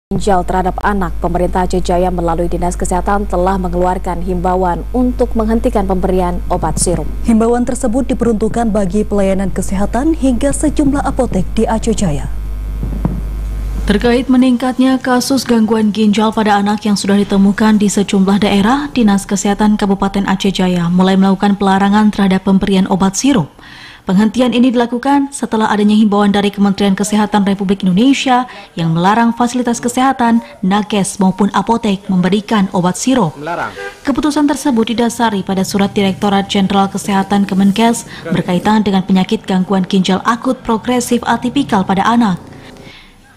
Ginjal terhadap anak, pemerintah Aceh Jaya melalui Dinas Kesehatan telah mengeluarkan himbauan untuk menghentikan pemberian obat sirup. Himbauan tersebut diperuntukkan bagi pelayanan kesehatan hingga sejumlah apotek di Aceh Jaya. Terkait meningkatnya kasus gangguan ginjal pada anak yang sudah ditemukan di sejumlah daerah, Dinas Kesehatan Kabupaten Aceh Jaya mulai melakukan pelarangan terhadap pemberian obat sirup. Penghentian ini dilakukan setelah adanya himbauan dari Kementerian Kesehatan Republik Indonesia yang melarang fasilitas kesehatan, nakes maupun apotek memberikan obat sirup. Keputusan tersebut didasari pada surat Direktorat Jenderal Kesehatan Kemenkes berkaitan dengan penyakit gangguan ginjal akut progresif atipikal pada anak.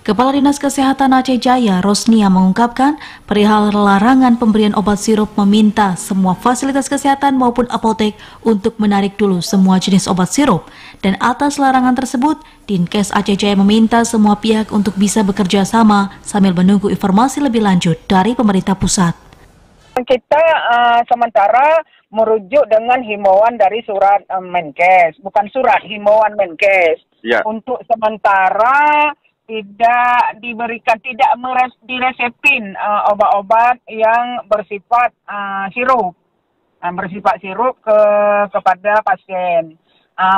Kepala Dinas Kesehatan Aceh Jaya, Rosnia, mengungkapkan perihal larangan pemberian obat sirup meminta semua fasilitas kesehatan maupun apotek untuk menarik dulu semua jenis obat sirup. Dan atas larangan tersebut, Dinkes Aceh Jaya meminta semua pihak untuk bisa bekerja sama sambil menunggu informasi lebih lanjut dari pemerintah pusat. Kita sementara merujuk dengan himbauan dari surat Menkes, bukan surat, himbauan Menkes. Ya. Untuk sementara tidak diresepin obat-obat yang bersifat sirup, kepada pasien.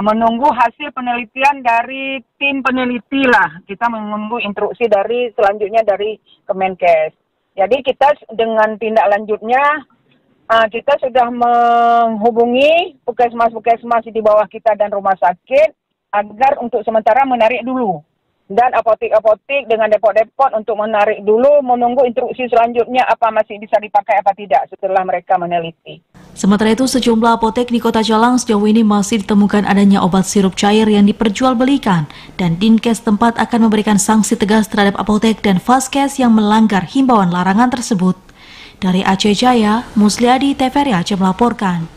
Menunggu hasil penelitian dari tim peneliti lah, kita menunggu instruksi dari selanjutnya dari Kemenkes. Jadi kita dengan tindak lanjutnya kita sudah menghubungi puskesmas di bawah kita dan rumah sakit agar untuk sementara menarik dulu. Dan apotek-apotek dengan depot-depot untuk menarik dulu, menunggu instruksi selanjutnya apa masih bisa dipakai apa tidak setelah mereka meneliti. Sementara itu, sejumlah apotek di Kota Jalang sejauh ini masih ditemukan adanya obat sirup cair yang diperjualbelikan, dan Dinkes tempat akan memberikan sanksi tegas terhadap apotek dan vaskes yang melanggar himbauan larangan tersebut. Dari Aceh Jaya, Musliadi TVRI Aceh melaporkan.